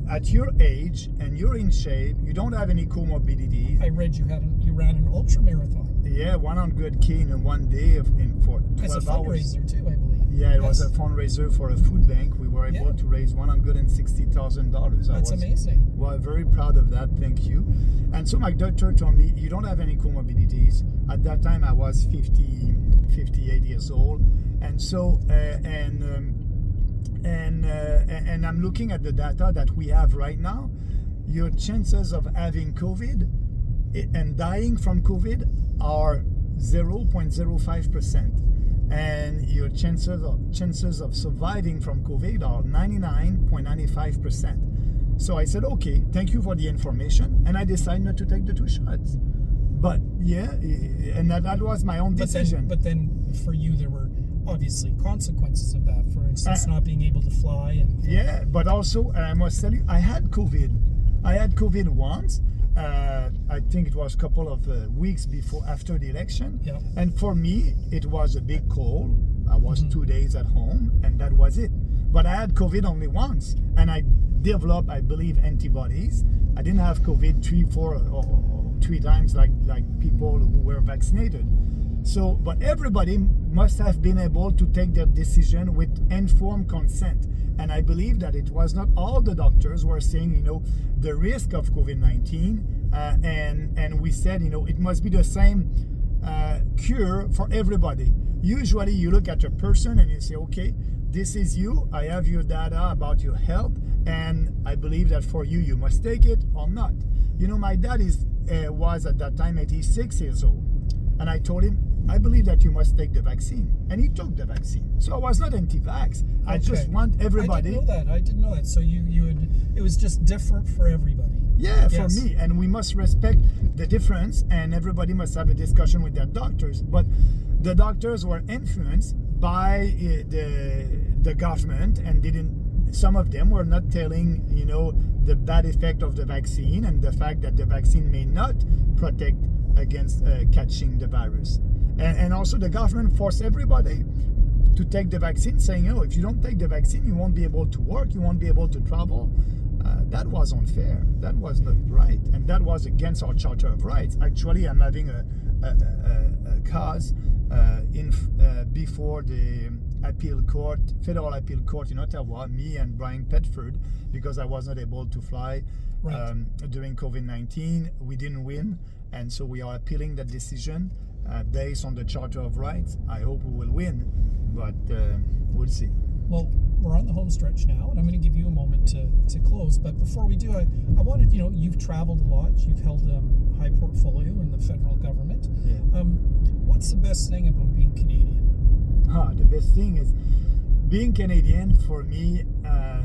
At your age and you're in shape, you don't have any comorbidities. I read you ran an ultra marathon. Yeah, 100K in one day for 12 hours. As a fundraiser too, I believe. Yeah, it was a fundraiser for a food bank. We were able to raise $160,000. That's amazing. Well, very proud of that. Thank you. And so my doctor told me, you don't have any comorbidities. At that time, I was 58 years old. And so, and I'm looking at the data that we have right now. Your chances of having COVID and dying from COVID are 0.05%. And your chances of surviving from COVID are 99.95%. So I said, okay, thank you for the information, and I decided not to take the 2 shots. But and that was my own decision. But then for you, there were obviously consequences of that. For instance, not being able to fly. But also, I must tell you, I had COVID. I had COVID once. I think it was a couple of weeks after the election. Yeah. And for me, it was a big cold. I was 2 days at home, and that was it. But I had COVID only once, and I developed, I believe, antibodies. I didn't have COVID 3 times like people who were vaccinated. So, but everybody must have been able to take their decision with informed consent. And I believe that it was not all the doctors were saying, the risk of COVID-19, and we said, it must be the same cure for everybody. Usually you look at a person and you say, okay, this is you, I have your data about your health, and I believe that for you, you must take it or not. My dad was at that time 86 years old. And I told him, I believe that you must take the vaccine. And he took the vaccine. So I was not anti-vax. I just want everybody. I didn't know that. So it was just different for everybody. Yeah, Yes. for me. And we must respect the difference, and everybody must have a discussion with their doctors. But the doctors were influenced by the government, and some of them were not telling, the bad effect of the vaccine and the fact that the vaccine may not protect against catching the virus. And also the government forced everybody to take the vaccine, saying, if you don't take the vaccine, you won't be able to work, you won't be able to travel. That was unfair. That was not right. And that was against our Charter of Rights. Actually, I'm having a cause before the federal appeal court in Ottawa, me and Brian Petford, because I was not able to fly during COVID-19. We didn't win, and so we are appealing that decision based on the Charter of Rights. I hope we will win, but we'll see. Well, we're on the home stretch now, and I'm going to give you a moment to close. But before we do, I wanted, you've traveled a lot. You've held a high portfolio in the federal government. Yeah. What's the best thing about being Canadian? The best thing is being Canadian for me. I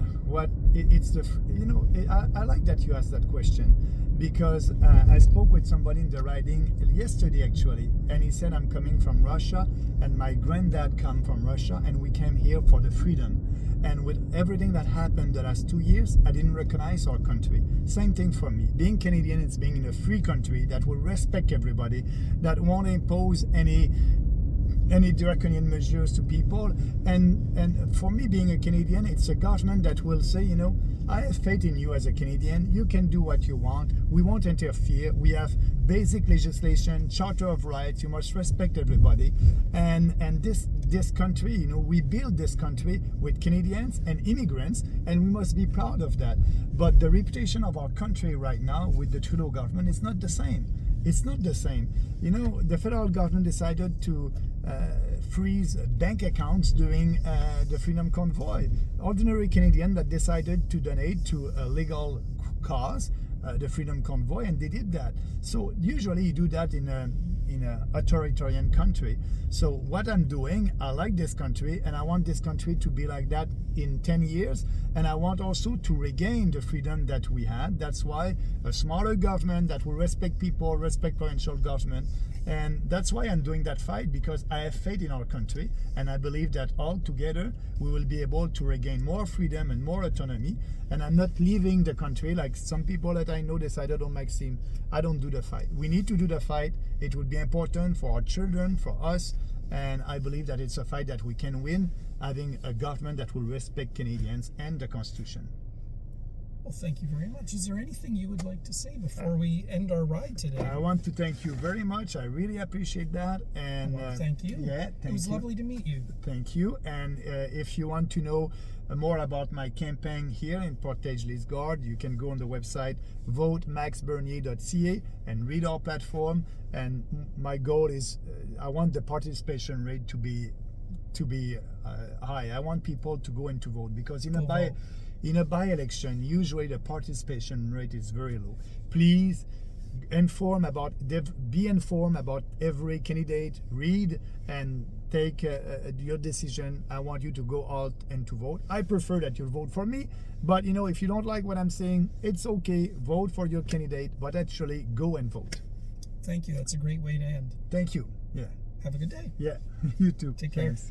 like that you asked that question, because I spoke with somebody in the riding yesterday actually, and he said, I'm coming from Russia, and my granddad come from Russia, and we came here for the freedom. And with everything that happened the last 2 years, I didn't recognize our country. Same thing for me. Being Canadian is being in a free country that will respect everybody, that won't impose any draconian measures to people. And for me, being a Canadian, it's a government that will say, I have faith in you as a Canadian. You can do what you want. We won't interfere. We have basic legislation, Charter of Rights. You must respect everybody. And this country, we build this country with Canadians and immigrants, and we must be proud of that. But the reputation of our country right now with the Trudeau government is not the same. It's not the same. The federal government decided to freeze bank accounts during the Freedom Convoy. Ordinary Canadian that decided to donate to a legal cause, the Freedom Convoy, and they did that. So usually you do that in a authoritarian country. So what I'm doing, I like this country, and I want this country to be like that in 10 years, and I want also to regain the freedom that we had. That's why a smaller government that will respect people, respect provincial government, and that's why I'm doing that fight, because I have faith in our country, and I believe that all together we will be able to regain more freedom and more autonomy. And I'm not leaving the country like some people that I know decided, Maxime, I don't do the fight. We need to do the fight. It would be important for our children, for us, and I believe that it's a fight that we can win, having a government that will respect Canadians and the Constitution. Well, thank you very much. Is there anything you would like to say before we end our ride today? I want to thank you very much. I really appreciate that. And thank you. Yeah, thank you. It was lovely to meet you. Thank you. And if you want to know more about my campaign here in Portage Lisgard, you can go on the website votemaxbernier.ca and read our platform. And my goal is I want the participation rate to be high. I want people to go and to vote, because in a by-election, usually the participation rate is very low. Please be informed about every candidate. Read and take your decision. I want you to go out and to vote. I prefer that you vote for me, but if you don't like what I'm saying, it's okay. Vote for your candidate, but actually go and vote. Thank you. That's a great way to end. Thank you. Yeah. Have a good day. Yeah. You too. Take care. Thanks.